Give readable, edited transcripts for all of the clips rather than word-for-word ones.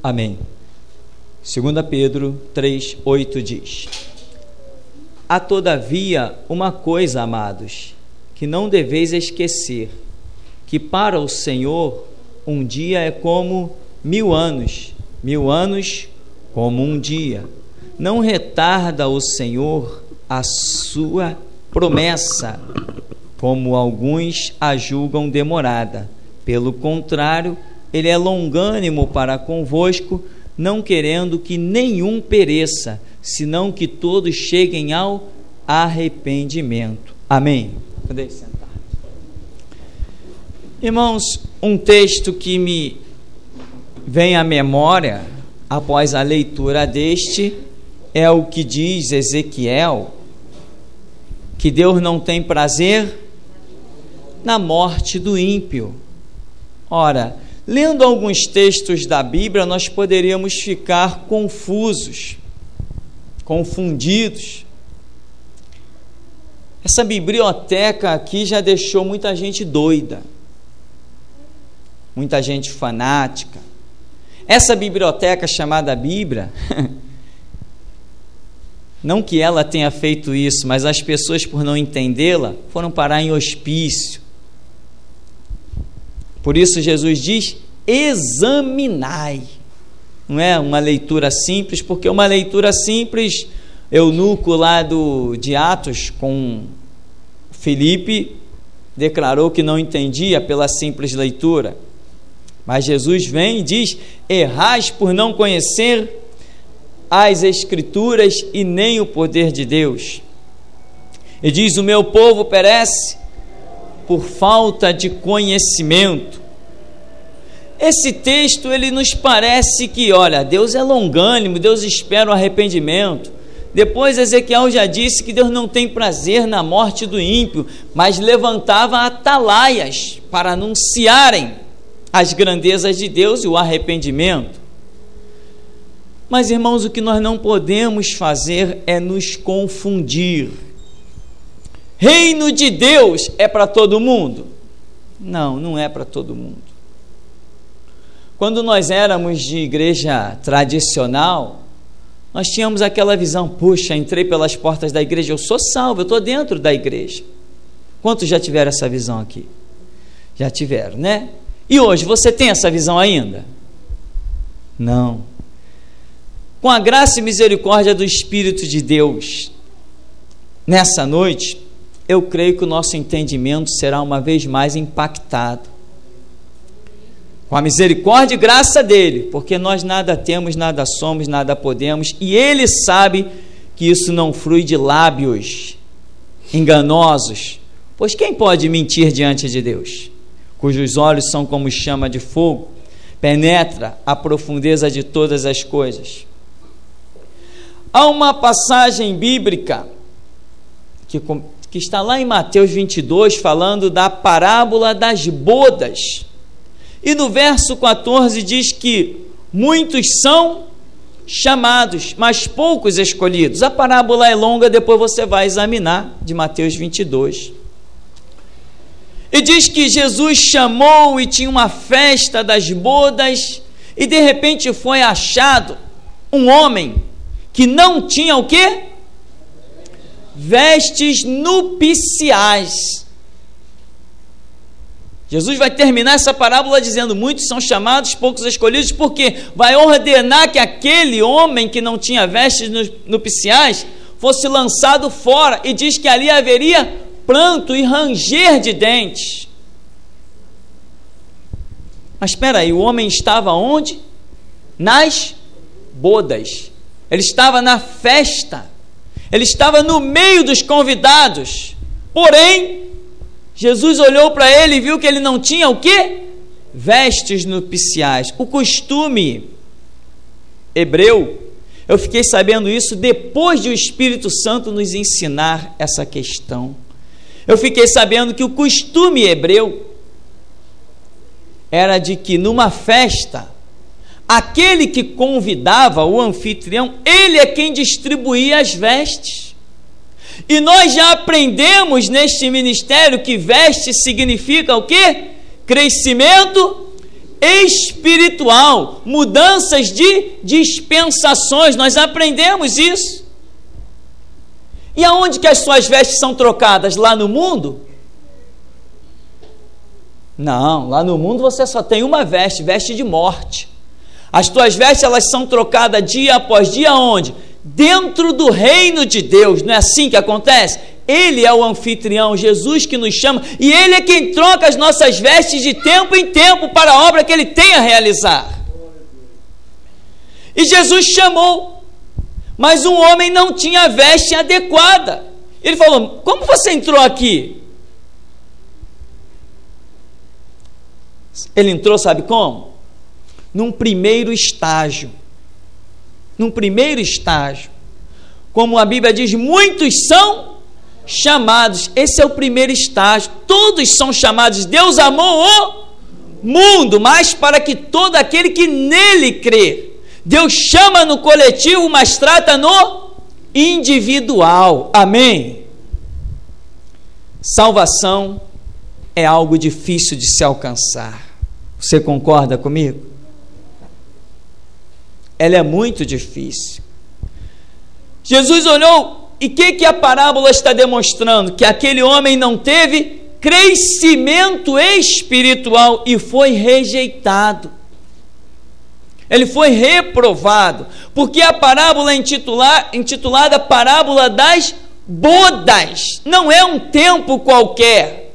Amém. 2 Pedro 3:8 diz: há todavia uma coisa, amados, que não deveis esquecer, que para o Senhor um dia é como 1000 anos, 1000 anos como um dia. Não retarda o Senhor a sua promessa, como alguns a julgam demorada. Pelo contrário, ele é longânimo para convosco, não querendo que nenhum pereça, senão que todos cheguem ao arrependimento. Amém. Podem sentar. Irmãos, um texto que me vem à memória após a leitura deste é o que diz Ezequiel, que Deus não tem prazer na morte do ímpio. Ora, lendo alguns textos da Bíblia, nós poderíamos ficar confusos, confundidos. Essa biblioteca aqui já deixou muita gente doida, muita gente fanática. Essa biblioteca chamada Bíblia, não que ela tenha feito isso, mas as pessoas, por não entendê-la, foram parar em hospício. Por isso Jesus diz: examinai. Não é uma leitura simples, porque uma leitura simples, eunuco lá de Atos com Filipe declarou que não entendia pela simples leitura. Mas Jesus vem e diz: errais por não conhecer as Escrituras e nem o poder de Deus. E diz: o meu povo perece por falta de conhecimento. Esse texto, ele nos parece que, olha, Deus é longânimo, Deus espera o arrependimento. Depois Ezequiel já disse que Deus não tem prazer na morte do ímpio, mas levantava atalaias para anunciarem as grandezas de Deus e o arrependimento. Mas, irmãos, o que nós não podemos fazer é nos confundir. Reino de Deus é para todo mundo? Não, não é para todo mundo. Quando nós éramos de igreja tradicional, nós tínhamos aquela visão: puxa, entrei pelas portas da igreja, eu sou salvo, eu estou dentro da igreja. Quantos já tiveram essa visão aqui? Já tiveram, né? E hoje, você tem essa visão ainda? Não. Com a graça e misericórdia do Espírito de Deus, nessa noite, eu creio que o nosso entendimento será uma vez mais impactado. Com a misericórdia e graça dele, porque nós nada temos, nada somos, nada podemos, e ele sabe que isso não flui de lábios enganosos, pois quem pode mentir diante de Deus? Cujos olhos são como chama de fogo, penetra a profundeza de todas as coisas. Há uma passagem bíblica que está lá em Mateus 22, falando da parábola das bodas. E no verso 14 diz que muitos são chamados, mas poucos escolhidos. A parábola é longa, depois você vai examinar, de Mateus 22. E diz que Jesus chamou e tinha uma festa das bodas, e de repente foi achado um homem que não tinha o quê? Vestes nupciais. Jesus vai terminar essa parábola dizendo: muitos são chamados, poucos escolhidos, porque vai ordenar que aquele homem que não tinha vestes nupciais fosse lançado fora, e diz que ali haveria pranto e ranger de dentes. Mas espera aí, o homem estava onde? Nas bodas. Ele estava na festa. Ele estava no meio dos convidados. Porém, Jesus olhou para ele e viu que ele não tinha o quê? Vestes nupciais. O costume hebreu, eu fiquei sabendo isso depois de o Espírito Santo nos ensinar essa questão. Eu fiquei sabendo que o costume hebreu era de que numa festa, aquele que convidava, o anfitrião, ele é quem distribuía as vestes. E nós já aprendemos neste ministério que veste significa o quê? Crescimento espiritual, mudanças de dispensações. Nós aprendemos isso. E aonde que as suas vestes são trocadas? Lá no mundo? Não, lá no mundo você só tem uma veste, veste de morte. As tuas vestes, elas são trocadas dia após dia, onde? Dentro do reino de Deus. Não é assim que acontece? Ele é o anfitrião, Jesus que nos chama, e Ele é quem troca as nossas vestes de tempo em tempo para a obra que Ele tem a realizar. E Jesus chamou, mas um homem não tinha a veste adequada. Ele falou: como você entrou aqui? Ele entrou, sabe como? Num primeiro estágio. Num primeiro estágio. Como a Bíblia diz, muitos são chamados. Esse é o primeiro estágio. Todos são chamados. Deus amou o mundo, mas para que todo aquele que nele crê. Deus chama no coletivo, mas trata no individual. Amém? Salvação é algo difícil de se alcançar. Você concorda comigo? Ela é muito difícil. Jesus olhou, e o que a parábola está demonstrando? Que aquele homem não teve crescimento espiritual e foi rejeitado. Ele foi reprovado, porque a parábola é intitulada Parábola das Bodas. Não é um tempo qualquer.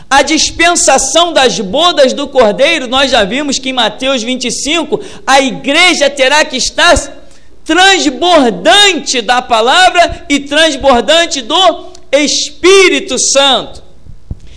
A dispensação das bodas do Cordeiro, nós já vimos que em Mateus 25, a igreja terá que estar transbordante da palavra e transbordante do Espírito Santo.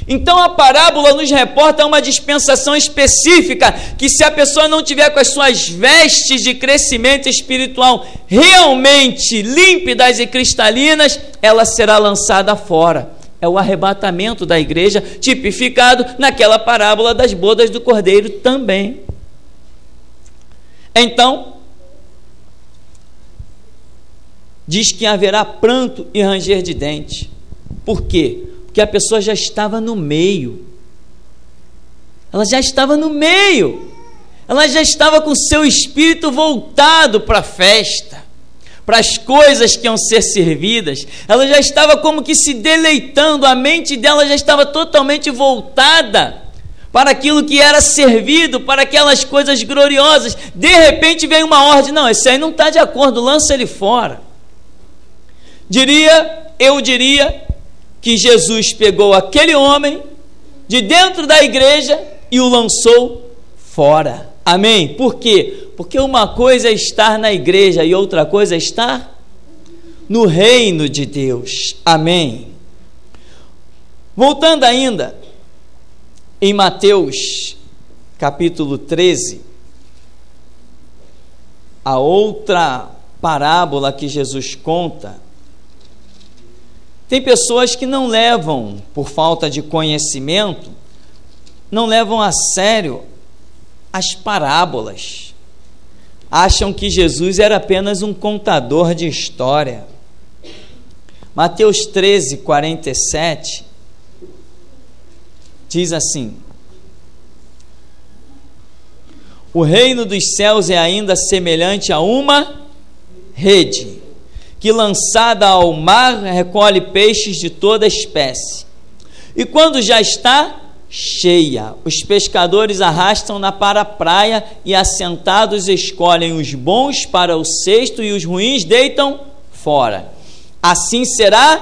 Então a parábola nos reporta uma dispensação específica, que se a pessoa não tiver com as suas vestes de crescimento espiritual realmente límpidas e cristalinas, ela será lançada fora. É o arrebatamento da igreja, tipificado naquela parábola das bodas do Cordeiro também. Então, diz que haverá pranto e ranger de dente. Por quê? Porque a pessoa já estava no meio. Ela já estava no meio. Ela já estava com seu espírito voltado para a festa, para as coisas que iam ser servidas. Ela já estava como que se deleitando, a mente dela já estava totalmente voltada para aquilo que era servido, para aquelas coisas gloriosas. De repente vem uma ordem: não, esse aí não está de acordo, lança ele fora. Eu diria que Jesus pegou aquele homem de dentro da igreja e o lançou fora. Amém? Por quê? Porque uma coisa é estar na igreja e outra coisa é estar no reino de Deus. Amém? Voltando ainda, em Mateus capítulo 13, a outra parábola que Jesus conta, tem pessoas que não levam, por falta de conhecimento, não levam a sério as parábolas. Acham que Jesus era apenas um contador de história. Mateus 13, 47 diz assim: o reino dos céus é ainda semelhante a uma rede que, lançada ao mar, recolhe peixes de toda espécie. E quando já está cheia, os pescadores arrastam-na para a praia e, assentados, escolhem os bons para o cesto e os ruins deitam fora. Assim será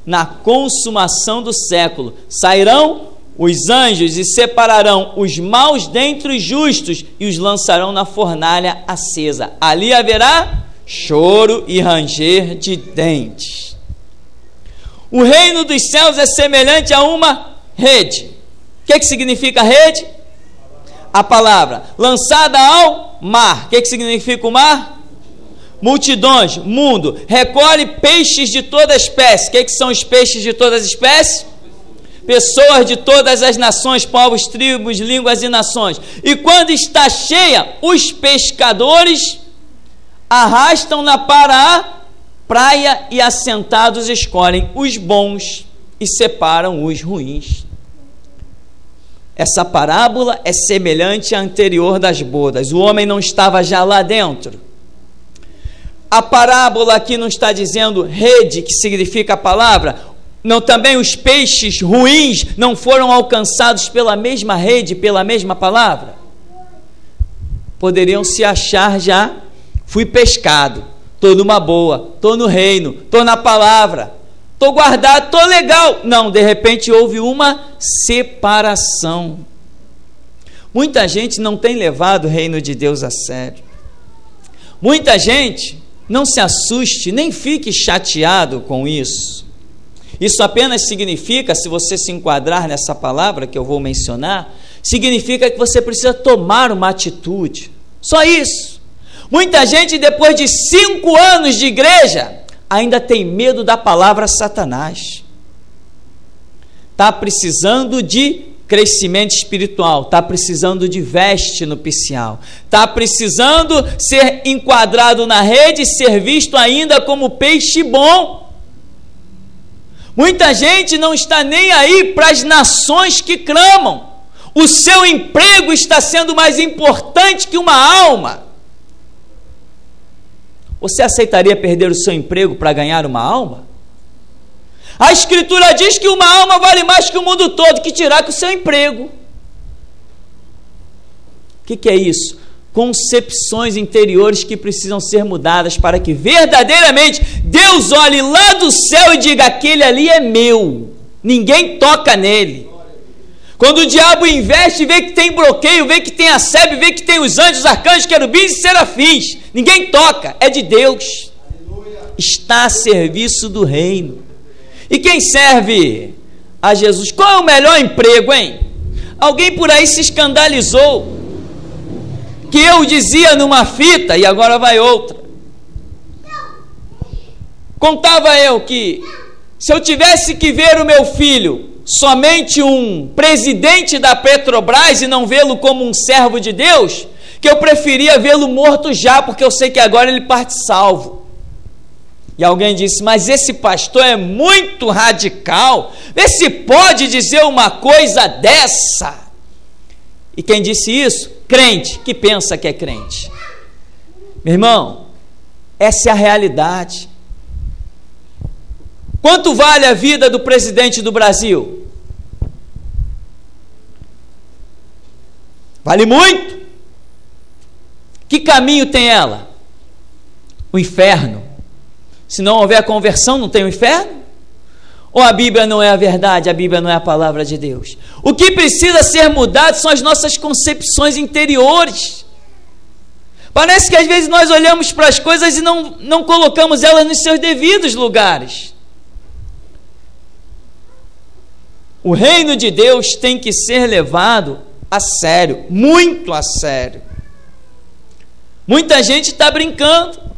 na consumação do século. Sairão os anjos e separarão os maus dentre os justos e os lançarão na fornalha acesa. Ali haverá choro e ranger de dentes. O reino dos céus é semelhante a uma rede. O que significa rede? A palavra. Lançada ao mar. O que significa o mar? Multidões, mundo. Recolhe peixes de toda espécie. O que são os peixes de todas as espécies? Pessoas de todas as nações, povos, tribos, línguas e nações. E quando está cheia, os pescadores arrastam-na para a praia e, assentados, escolhem os bons e separam os ruins. Essa parábola é semelhante à anterior das bodas. O homem não estava já lá dentro. A parábola aqui não está dizendo rede, que significa a palavra. Não, também os peixes ruins não foram alcançados pela mesma rede, pela mesma palavra. Poderiam se achar já, fui pescado, estou numa boa, estou no reino, estou na palavra, estou guardado, estou legal. Não, de repente houve uma separação. Muita gente não tem levado o reino de Deus a sério. Muita gente, não se assuste, nem fique chateado com isso. Isso apenas significa, se você se enquadrar nessa palavra que eu vou mencionar, significa que você precisa tomar uma atitude. Só isso. Muita gente, depois de 5 anos de igreja, ainda tem medo da palavra Satanás. Está precisando de crescimento espiritual, está precisando de veste nupcial, está precisando ser enquadrado na rede e ser visto ainda como peixe bom. Muita gente não está nem aí para as nações que clamam. O seu emprego está sendo mais importante que uma alma. Você aceitaria perder o seu emprego para ganhar uma alma? A Escritura diz que uma alma vale mais que o mundo todo, que tirar com o seu emprego. O que é isso? Concepções interiores que precisam ser mudadas para que verdadeiramente Deus olhe lá do céu e diga: aquele ali é meu, ninguém toca nele. Quando o diabo investe, vê que tem bloqueio, vê que tem a sebe, vê que tem os anjos, arcanjos, querubins e serafins, ninguém toca, é de Deus. Está a serviço do reino. E quem serve a Jesus? Qual é o melhor emprego, hein? Alguém por aí se escandalizou que eu dizia numa fita e agora vai outra. Contava eu que se eu tivesse que ver o meu filho somente um presidente da Petrobras e não vê-lo como um servo de Deus, que eu preferia vê-lo morto já, porque eu sei que agora ele parte salvo. E alguém disse: mas esse pastor é muito radical, vê se pode dizer uma coisa dessa. E quem disse isso? Crente, que pensa que é crente. Meu irmão, essa é a realidade. Quanto vale a vida do presidente do Brasil? Vale muito. Que caminho tem ela? O inferno. Se não houver conversão, não tem o inferno? Ou a Bíblia não é a verdade, a Bíblia não é a palavra de Deus? O que precisa ser mudado são as nossas concepções interiores. Parece que às vezes nós olhamos para as coisas e não colocamos elas nos seus devidos lugares. O reino de Deus tem que ser levado a sério, muito a sério. Muita gente está brincando.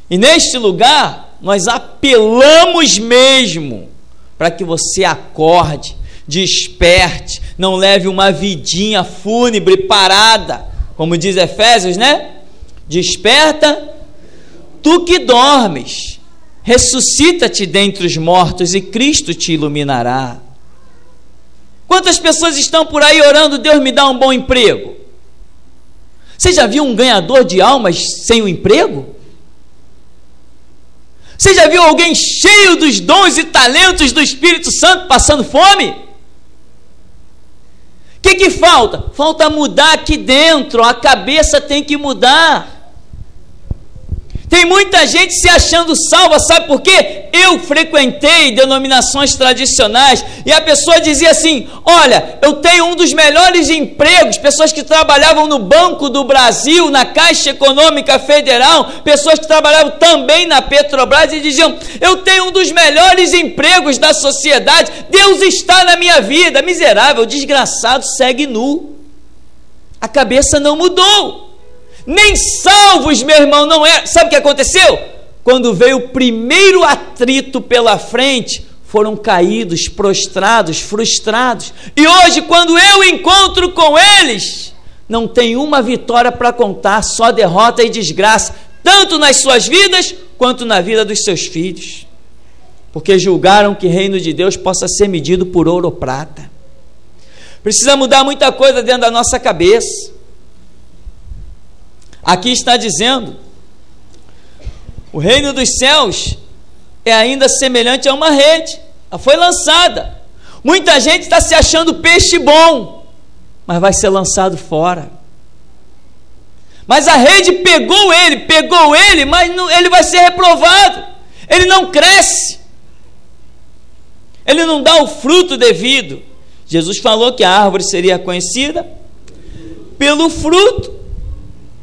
E neste lugar, nós apelamos mesmo para que você acorde, desperte, não leve uma vidinha fúnebre parada, como diz Efésios, né? Desperta, tu que dormes, ressuscita-te dentre os mortos e Cristo te iluminará. Quantas pessoas estão por aí orando: Deus me dá um bom emprego? Você já viu um ganhador de almas sem o emprego? Você já viu alguém cheio dos dons e talentos do Espírito Santo passando fome? O que falta? Falta mudar aqui dentro, a cabeça tem que mudar. Tem muita gente se achando salva, sabe por quê? Eu frequentei denominações tradicionais e a pessoa dizia assim: olha, eu tenho um dos melhores empregos. Pessoas que trabalhavam no Banco do Brasil, na Caixa Econômica Federal, pessoas que trabalhavam também na Petrobras e diziam: eu tenho um dos melhores empregos da sociedade, Deus está na minha vida. Miserável, desgraçado, segue nu. A cabeça não mudou. Nem salvos, meu irmão, não é. Sabe o que aconteceu? Quando veio o primeiro atrito pela frente, foram caídos, prostrados, frustrados. E hoje, quando eu encontro com eles, não tem uma vitória para contar, só derrota e desgraça, tanto nas suas vidas, quanto na vida dos seus filhos. Porque julgaram que o reino de Deus possa ser medido por ouro ou prata. Precisa mudar muita coisa dentro da nossa cabeça. Aqui está dizendo: o reino dos céus é ainda semelhante a uma rede. Ela foi lançada. Muita gente está se achando peixe bom, mas vai ser lançado fora. Mas a rede pegou ele, mas não, ele vai ser reprovado. Ele não cresce. Ele não dá o fruto devido. Jesus falou que a árvore seria conhecida pelo fruto.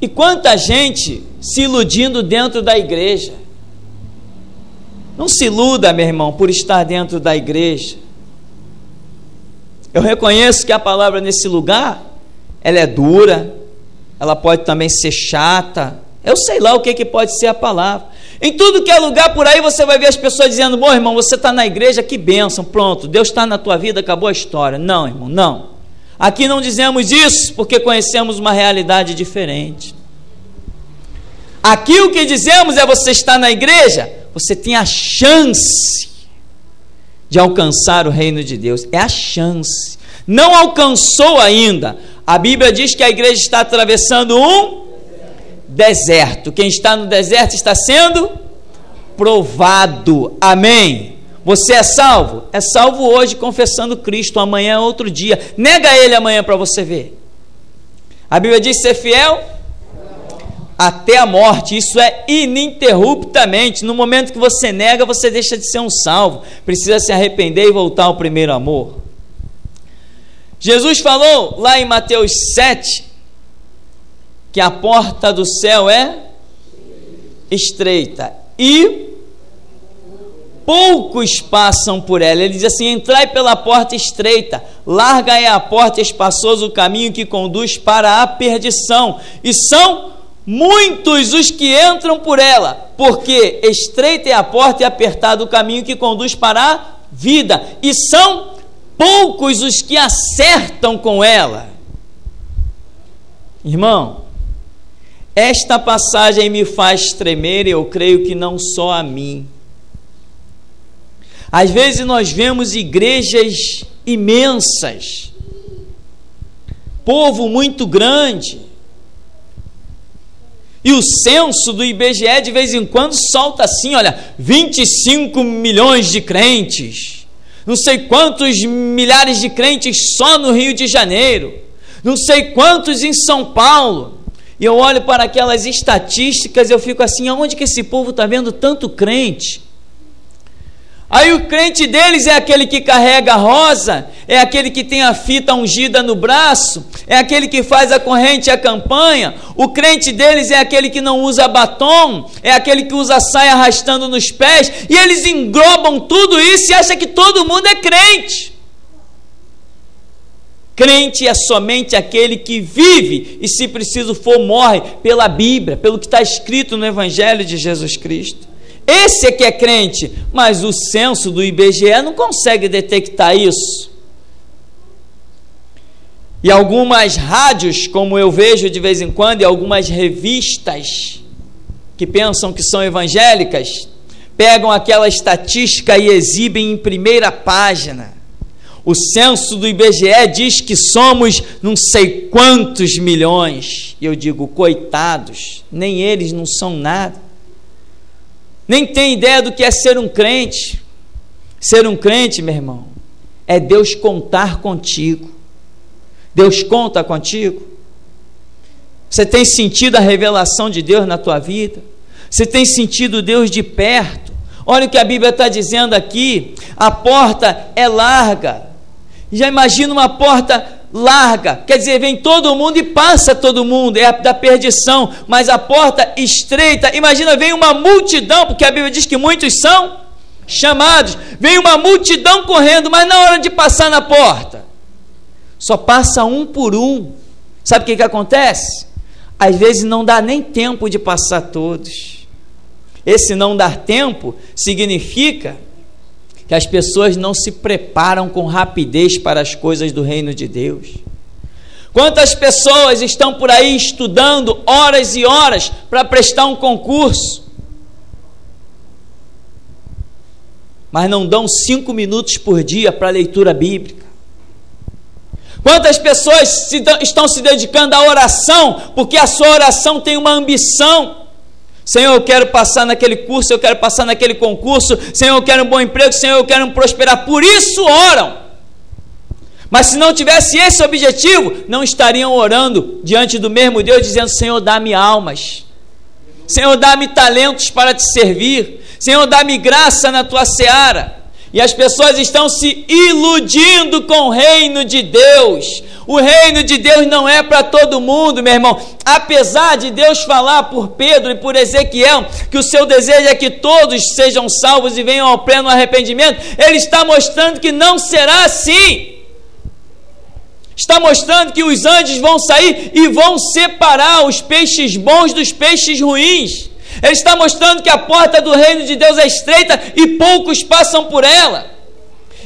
E quanta gente se iludindo dentro da igreja. Não se iluda, meu irmão, por estar dentro da igreja. Eu reconheço que a palavra nesse lugar, ela é dura, ela pode também ser chata, eu sei lá o que pode ser a palavra. Em tudo que é lugar por aí você vai ver as pessoas dizendo: bom, irmão, você está na igreja, que bênção, pronto, Deus está na tua vida, acabou a história. Não, irmão, não. Aqui não dizemos isso porque conhecemos uma realidade diferente. Aqui o que dizemos é: você está na igreja, você tem a chance de alcançar o reino de Deus. É a chance. Não alcançou ainda. A Bíblia diz que a igreja está atravessando um deserto. Quem está no deserto está sendo provado. Amém? Você é salvo? É salvo hoje confessando Cristo. Amanhã é outro dia. Nega ele amanhã para você ver. A Bíblia diz ser fiel até a morte. Isso é ininterruptamente. No momento que você nega, você deixa de ser um salvo. Precisa se arrepender e voltar ao primeiro amor. Jesus falou lá em Mateus 7 que a porta do céu é estreita e poucos passam por ela. Ele diz assim: entrai pela porta estreita, larga é a porta e espaçoso o caminho que conduz para a perdição, e são muitos os que entram por ela, porque estreita é a porta e apertado o caminho que conduz para a vida, e são poucos os que acertam com ela. Irmão, esta passagem me faz tremer, e eu creio que não só a mim. Às vezes nós vemos igrejas imensas, povo muito grande, e o censo do IBGE de vez em quando solta assim, olha, 25 milhões de crentes, não sei quantos milhares de crentes só no Rio de Janeiro, não sei quantos em São Paulo. E eu olho para aquelas estatísticas e eu fico assim: aonde que esse povo está vendo tanto crente? Aí o crente deles é aquele que carrega a rosa, é aquele que tem a fita ungida no braço, é aquele que faz a corrente e a campanha. O crente deles é aquele que não usa batom, é aquele que usa saia arrastando nos pés, e eles englobam tudo isso e acham que todo mundo é crente. Crente é somente aquele que vive e, se preciso for, morre pela Bíblia, pelo que está escrito no Evangelho de Jesus Cristo. Esse é que é crente, mas o censo do IBGE não consegue detectar isso. E algumas rádios, como eu vejo de vez em quando, e algumas revistas que pensam que são evangélicas, pegam aquela estatística e exibem em primeira página. O censo do IBGE diz que somos não sei quantos milhões. E eu digo: coitados, nem eles não são nada. Nem tem ideia do que é ser um crente. Ser um crente, meu irmão, é Deus contar contigo. Deus conta contigo. Você tem sentido a revelação de Deus na tua vida? Você tem sentido Deus de perto? Olha o que a Bíblia está dizendo aqui: a porta é larga. Já imagina uma porta larga, quer dizer, vem todo mundo e passa todo mundo, é da perdição. Mas a porta estreita, imagina, vem uma multidão, porque a Bíblia diz que muitos são chamados, vem uma multidão correndo, mas na hora de passar na porta, só passa um por um. Sabe o que acontece? Às vezes não dá nem tempo de passar todos. Esse não dar tempo significa que as pessoas não se preparam com rapidez para as coisas do reino de Deus. Quantas pessoas estão por aí estudando horas e horas para prestar um concurso, mas não dão 5 minutos por dia para a leitura bíblica? Quantas pessoas estão se dedicando à oração, porque a sua oração tem uma ambição? Senhor, eu quero passar naquele curso, eu quero passar naquele concurso, Senhor, eu quero um bom emprego, Senhor, eu quero prosperar, por isso oram. Mas se não tivesse esse objetivo, não estariam orando diante do mesmo Deus, dizendo: Senhor, dá-me almas, Senhor, dá-me talentos para te servir, Senhor, dá-me graça na tua seara. E as pessoas estão se iludindo com o reino de Deus. O reino de Deus não é para todo mundo, meu irmão. Apesar de Deus falar por Pedro e por Ezequiel que o seu desejo é que todos sejam salvos e venham ao pleno arrependimento, Ele está mostrando que não será assim. Está mostrando que os anjos vão sair e vão separar os peixes bons dos peixes ruins. Ele está mostrando que a porta do reino de Deus é estreita e poucos passam por ela.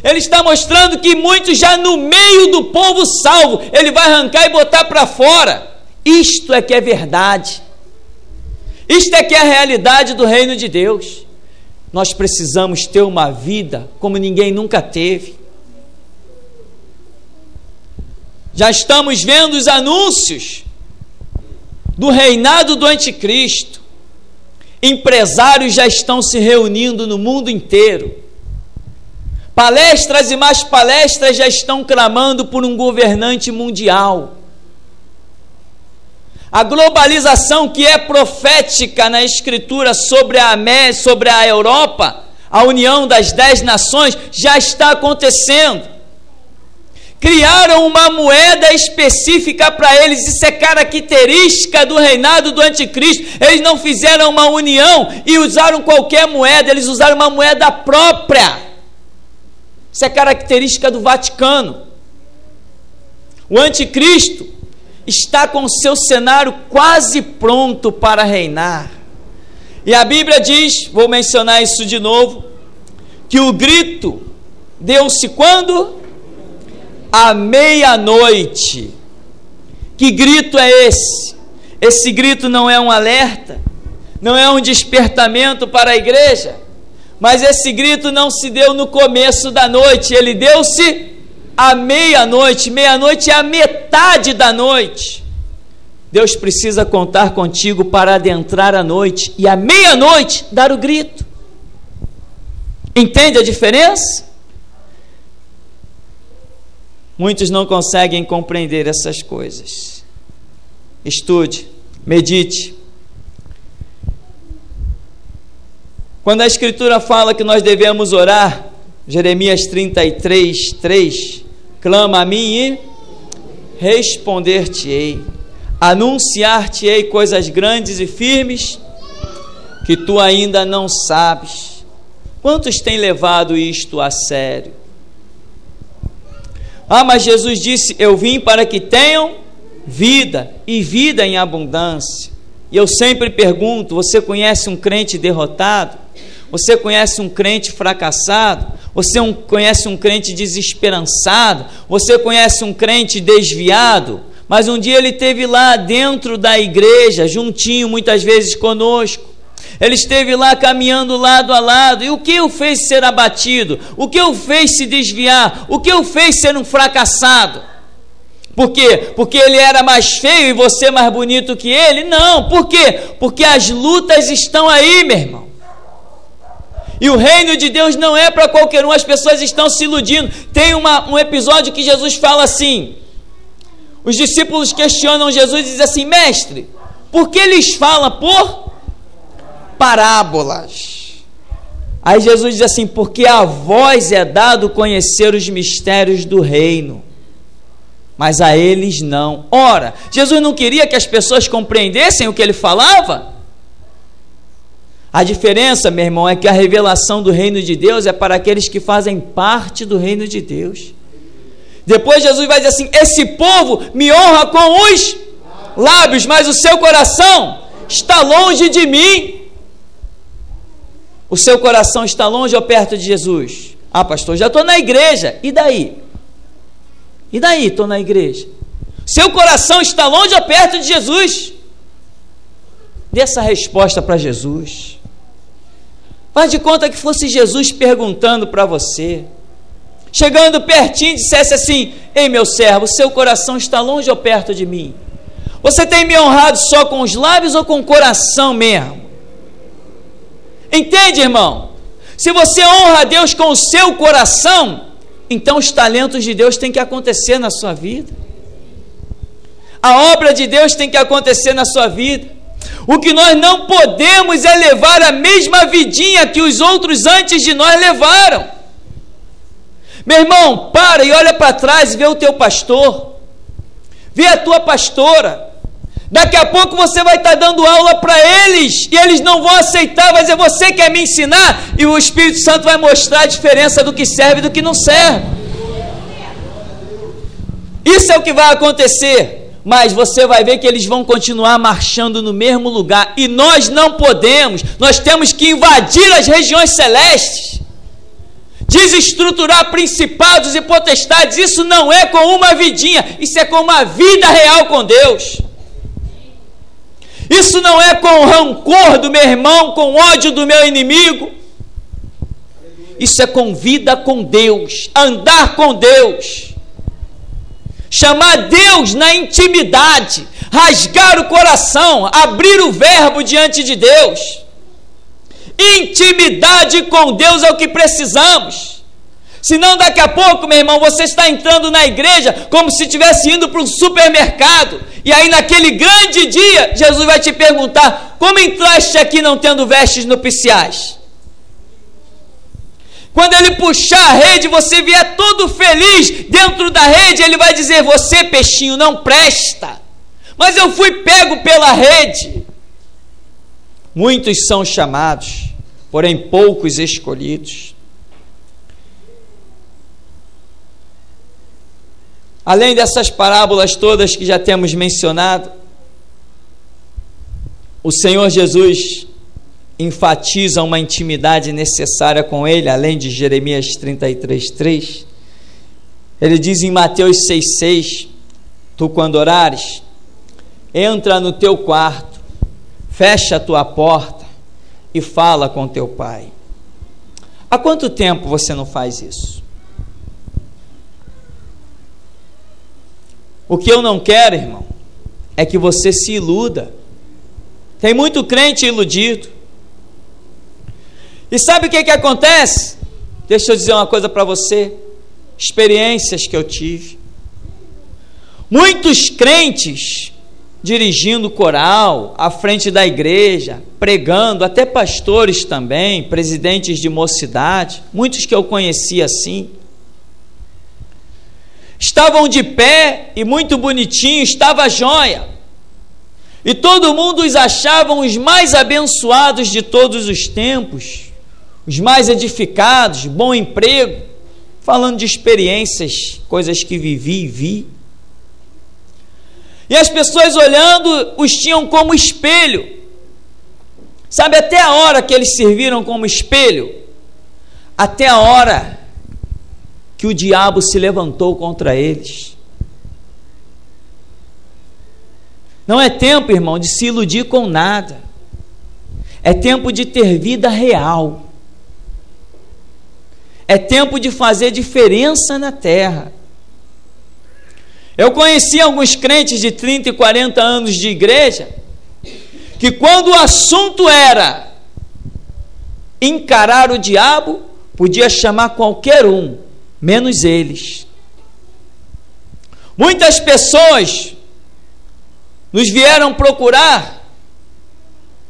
Ele está mostrando que muitos já no meio do povo salvo, Ele vai arrancar e botar para fora. Isto é que é verdade. Isto é que é a realidade do reino de Deus. Nós precisamos ter uma vida como ninguém nunca teve. Já estamos vendo os anúncios do reinado do anticristo. Empresários já estão se reunindo no mundo inteiro. Palestras e mais palestras já estão clamando por um governante mundial. A globalização que é profética na Escritura sobre a Europa, a união das 10 nações, já está acontecendo. Criaram uma moeda específica para eles, isso é característica do reinado do anticristo. Eles não fizeram uma união e usaram qualquer moeda, eles usaram uma moeda própria. Isso é característica do Vaticano. O anticristo está com o seu cenário quase pronto para reinar. E a Bíblia diz, vou mencionar isso de novo, que o grito deu-se quando? À meia-noite. Que grito é esse? Esse grito não é um alerta, não é um despertamento para a igreja, mas esse grito não se deu no começo da noite, ele deu-se à meia-noite. Meia-noite é a metade da noite. Deus precisa contar contigo para adentrar a noite e à meia-noite dar o grito. Entende a diferença? Muitos não conseguem compreender essas coisas. Estude, medite. Quando a Escritura fala que nós devemos orar, Jeremias 33, 3, clama a mim e responder-te-ei, anunciar-te-ei coisas grandes e firmes que tu ainda não sabes. Quantos têm levado isto a sério? Ah, mas Jesus disse: eu vim para que tenham vida e vida em abundância. E eu sempre pergunto: você conhece um crente derrotado? Você conhece um crente fracassado? Você conhece um crente desesperançado? Você conhece um crente desviado? Mas um dia ele esteve lá dentro da igreja, juntinho muitas vezes conosco. Ele esteve lá caminhando lado a lado. E o que o fez ser abatido? O que o fez se desviar? O que o fez ser um fracassado? Por quê? Porque ele era mais feio e você mais bonito que ele? Não. Por quê? Porque as lutas estão aí, meu irmão. E o reino de Deus não é para qualquer um. As pessoas estão se iludindo. Tem um episódio que Jesus fala assim. Os discípulos questionam Jesus e dizem assim: mestre, por que lhes fala por parábolas? Aí Jesus diz assim: porque a vós é dado conhecer os mistérios do reino, mas a eles não. Ora, Jesus não queria que as pessoas compreendessem o que ele falava? A diferença, meu irmão, é que a revelação do reino de Deus é para aqueles que fazem parte do reino de Deus. Depois Jesus vai dizer assim: esse povo me honra com os lábios, mas o seu coração está longe de mim. O seu coração está longe ou perto de Jesus? Ah, pastor, já estou na igreja. E daí? E daí, estou na igreja? Seu coração está longe ou perto de Jesus? Dê essa resposta para Jesus. Faz de conta que fosse Jesus perguntando para você. chegando pertinho, dissesse assim: ei, meu servo, seu coração está longe ou perto de mim? Você tem me honrado só com os lábios ou com o coração mesmo? Entende, irmão? Se você honra a Deus com o seu coração, então os talentos de Deus têm que acontecer na sua vida. A obra de Deus tem que acontecer na sua vida. O que nós não podemos é levar a mesma vidinha que os outros antes de nós levaram. Meu irmão, para e olha para trás e vê o teu pastor, vê a tua pastora. Daqui a pouco você vai estar dando aula para eles e eles não vão aceitar, vai dizer: você quer me ensinar? E o Espírito Santo vai mostrar a diferença do que serve e do que não serve. Isso é o que vai acontecer. Mas você vai ver que eles vão continuar marchando no mesmo lugar. E nós não podemos, nós temos que invadir as regiões celestes, desestruturar principados e potestades. Isso não é com uma vidinha, isso é com uma vida real com Deus. Isso não é com o rancor do meu irmão, com ódio do meu inimigo. Isso é com vida com Deus, andar com Deus, chamar Deus na intimidade, rasgar o coração, abrir o verbo diante de Deus. Intimidade com Deus é o que precisamos. Senão daqui a pouco, meu irmão, você está entrando na igreja como se estivesse indo para um supermercado, e aí naquele grande dia Jesus vai te perguntar: como entraste aqui não tendo vestes nupciais? Quando ele puxar a rede, você vier todo feliz dentro da rede, ele vai dizer: você, peixinho, não presta, mas eu fui pego pela rede. Muitos são chamados, porém poucos escolhidos. Além dessas parábolas todas que já temos mencionado, o Senhor Jesus enfatiza uma intimidade necessária com ele, além de Jeremias 33:3. Ele diz em Mateus 6:6: tu, quando orares, entra no teu quarto, fecha a tua porta e fala com teu pai. Há quanto tempo você não faz isso? O que eu não quero, irmão, é que você se iluda. Tem muito crente iludido. E sabe o que acontece? Deixa eu dizer uma coisa para você, experiências que eu tive. Muitos crentes dirigindo coral à frente da igreja, pregando, até pastores também, presidentes de mocidade, muitos que eu conheci assim, estavam de pé e muito bonitinho, estava a joia, e todo mundo os achavam os mais abençoados de todos os tempos, os mais edificados, bom emprego, falando de experiências, coisas que vivi e vi. E as pessoas olhando os tinham como espelho. Sabe até a hora que eles serviram como espelho? Até a hora que o diabo se levantou contra eles. Não é tempo, irmão, de se iludir com nada. É tempo de ter vida real. É tempo de fazer diferença na terra. Eu conheci alguns crentes de 30 e 40 anos de igreja, que quando o assunto era encarar o diabo, podia chamar qualquer um, menos eles. Muitas pessoas nos vieram procurar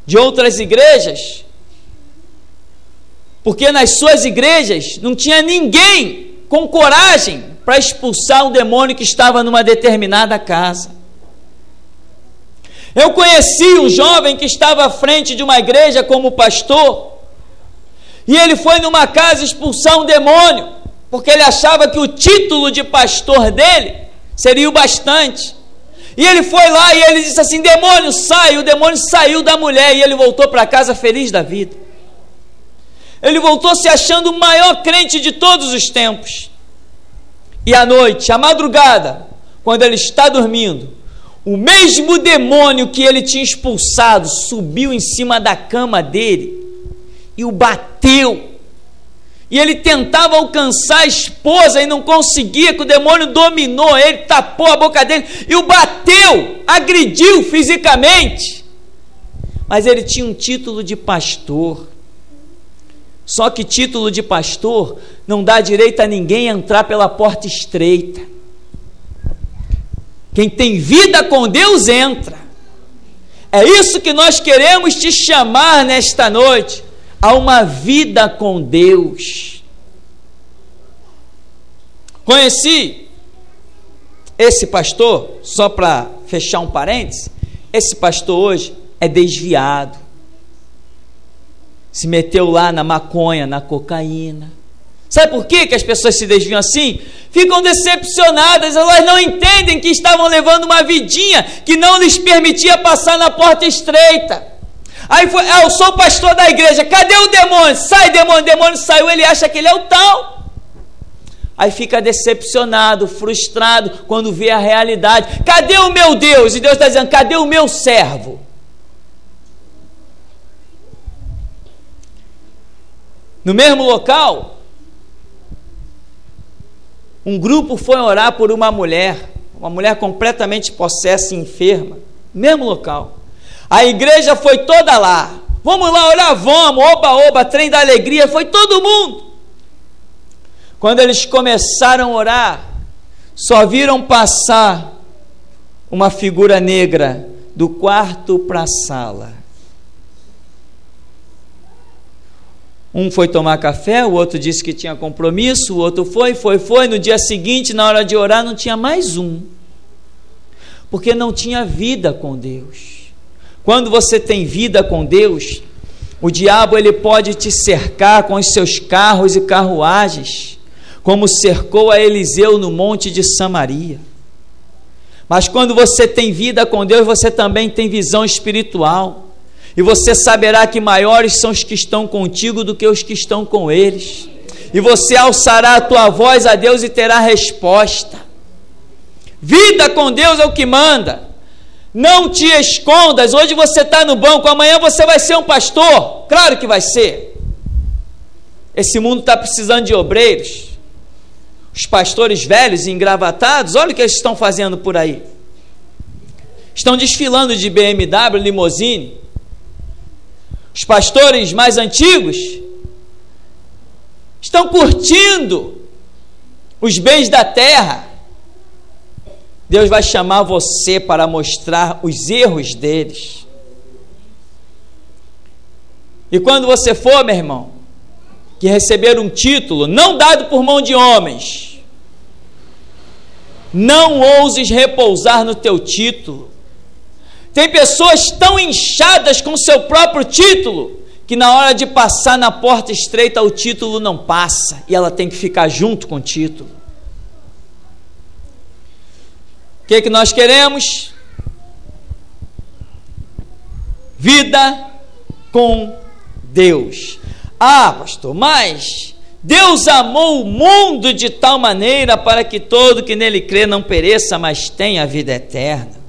de outras igrejas, porque nas suas igrejas não tinha ninguém com coragem para expulsar um demônio que estava numa determinada casa. Eu conheci um jovem que estava à frente de uma igreja como pastor, e ele foi numa casa expulsar um demônio, porque ele achava que o título de pastor dele seria o bastante. E ele foi lá e ele disse assim: demônio, sai! O demônio saiu da mulher e ele voltou para casa feliz da vida. Ele voltou se achando o maior crente de todos os tempos. E à noite, à madrugada, quando ele está dormindo, o mesmo demônio que ele tinha expulsado subiu em cima da cama dele e o bateu. e ele tentava alcançar a esposa e não conseguia, que o demônio dominou ele, tapou a boca dele e o bateu, agrediu fisicamente. Mas ele tinha um título de pastor. Só que título de pastor não dá direito a ninguém entrar pela porta estreita. Quem tem vida com Deus entra. É isso que nós queremos te chamar nesta noite, a uma vida com Deus. Conheci esse pastor, só para fechar um parêntese, esse pastor hoje é desviado, se meteu lá na maconha, na cocaína. Sabe por quê que as pessoas se desviam assim? Ficam decepcionadas, elas não entendem que estavam levando uma vidinha que não lhes permitia passar na porta estreita. Aí foi, eu sou o pastor da igreja, cadê o demônio? Sai demônio, o demônio saiu, ele acha que ele é o tal. Aí fica decepcionado, frustrado, quando vê a realidade. Cadê o meu Deus? E Deus está dizendo, cadê o meu servo? No mesmo local, um grupo foi orar por uma mulher completamente possessa e enferma, no mesmo local. A igreja foi toda lá, vamos lá orar, vamos, oba, oba, trem da alegria, foi todo mundo. Quando eles começaram a orar, só viram passar uma figura negra do quarto para a sala. Um foi tomar café, o outro disse que tinha compromisso, o outro foi. No dia seguinte, na hora de orar, não tinha mais um. Porque não tinha vida com Deus. Quando você tem vida com Deus, o diabo ele pode te cercar com os seus carros e carruagens, como cercou a Eliseu no monte de Samaria. Mas quando você tem vida com Deus, você também tem visão espiritual. E você saberá que maiores são os que estão contigo do que os que estão com eles. E você alçará a tua voz a Deus e terá resposta. Vida com Deus é o que manda. Não te escondas. Hoje você está no banco, amanhã você vai ser um pastor. Claro que vai ser. Esse mundo está precisando de obreiros. Os pastores velhos e engravatados, olha o que eles estão fazendo por aí. Estão desfilando de BMW, limousine. Os pastores mais antigos estão curtindo os bens da terra. Deus vai chamar você para mostrar os erros deles. E quando você for, meu irmão, que receber um título, não dado por mão de homens, não ouses repousar no teu título. Tem pessoas tão inchadas com seu próprio título, que na hora de passar na porta estreita, o título não passa, e ela tem que ficar junto com o título. O que nós queremos? Vida com Deus. Ah, pastor, mas Deus amou o mundo de tal maneira para que todo que nele crê não pereça, mas tenha a vida eterna.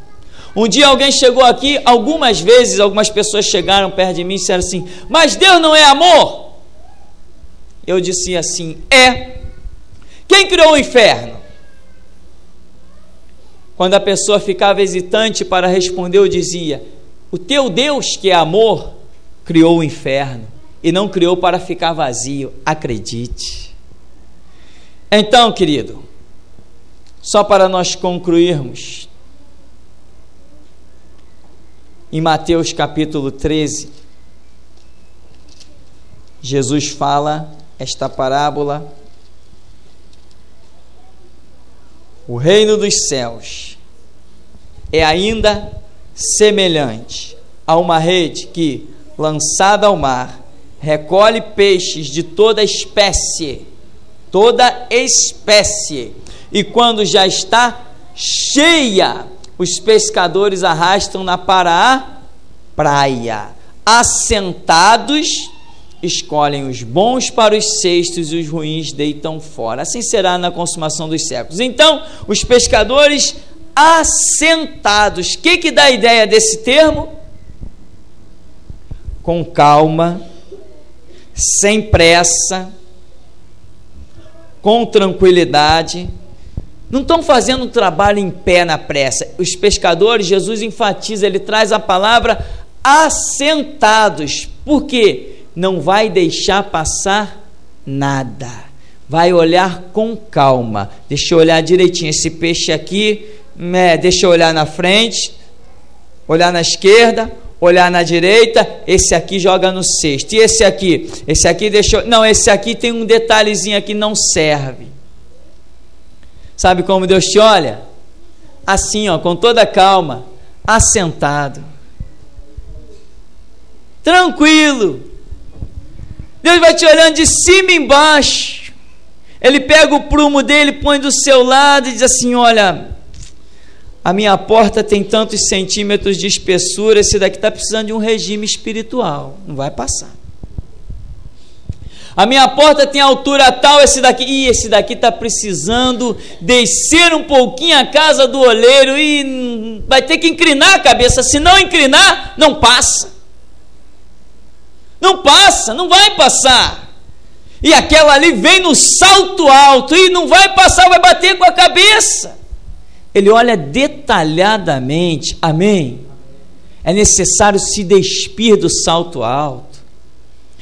Um dia alguém chegou aqui, algumas vezes, algumas pessoas chegaram perto de mim e disseram assim, mas Deus não é amor? Eu disse assim, é. Quem criou o inferno? Quando a pessoa ficava hesitante para responder, eu dizia, o teu Deus que é amor, criou o inferno, e não criou para ficar vazio, acredite. Então, querido, só para nós concluirmos, em Mateus capítulo 13, Jesus fala esta parábola: o reino dos céus é ainda semelhante a uma rede que, lançada ao mar, recolhe peixes de toda espécie, e quando já está cheia, os pescadores arrastam-na para a praia. Assentados, escolhem os bons para os cestos e os ruins deitam fora. Assim será na consumação dos séculos. Então, os pescadores assentados. O que dá a ideia desse termo? Com calma, sem pressa, com tranquilidade, não estão fazendo um trabalho em pé na pressa. Os pescadores, Jesus enfatiza, ele traz a palavra assentados. Por quê? Não vai deixar passar nada, vai olhar com calma. Deixa eu olhar direitinho esse peixe aqui, deixa eu olhar na frente, olhar na esquerda, olhar na direita, esse aqui joga no cesto, e esse aqui deixa eu... não, esse aqui tem um detalhezinho aqui, não serve. Sabe como Deus te olha? Assim, ó, com toda calma, assentado, tranquilo. Deus vai te olhando de cima e embaixo. Ele pega o prumo dele, põe do seu lado e diz assim: olha, a minha porta tem tantos centímetros de espessura, esse daqui está precisando de um regime espiritual, não vai passar. A minha porta tem altura tal, esse daqui está precisando descer um pouquinho a casa do oleiro e vai ter que inclinar a cabeça, se não inclinar, não passa. Não passa, não vai passar. E aquela ali vem no salto alto e não vai passar, vai bater com a cabeça. Ele olha detalhadamente, amém? É necessário se despir do salto alto.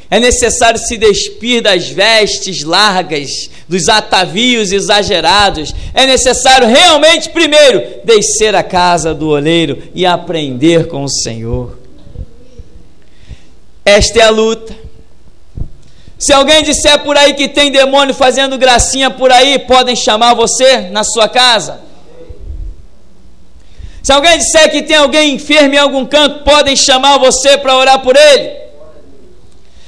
É necessário se despir das vestes largas, dos atavios exagerados. É necessário realmente, primeiro, descer a casa do oleiro e aprender com o Senhor. Esta é a luta. Se alguém disser por aí que tem demônio fazendo gracinha por aí, podem chamar você na sua casa. Se alguém disser que tem alguém enfermo em algum canto, podem chamar você para orar por ele.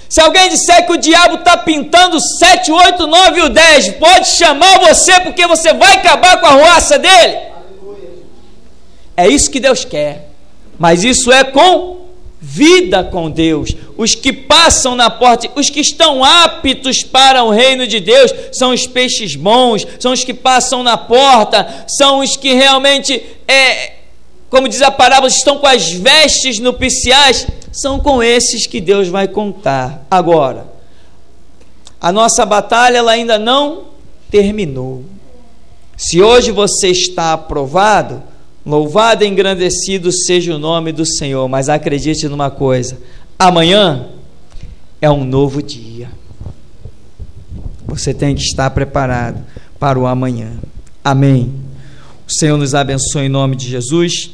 Se alguém disser que o diabo está pintando 7, 8, 9 e o 10, pode chamar você, porque você vai acabar com a roça dele. É isso que Deus quer. Mas isso é com vida com Deus. Os que passam na porta, os que estão aptos para o reino de Deus, são os peixes bons, são os que passam na porta, são os que realmente, como diz a parábola, estão com as vestes nupciais. São com esses que Deus vai contar. Agora, a nossa batalha ela ainda não terminou. Se hoje você está aprovado, louvado e engrandecido seja o nome do Senhor, mas acredite numa coisa: amanhã é um novo dia. Você tem que estar preparado para o amanhã. Amém. O Senhor nos abençoe em nome de Jesus.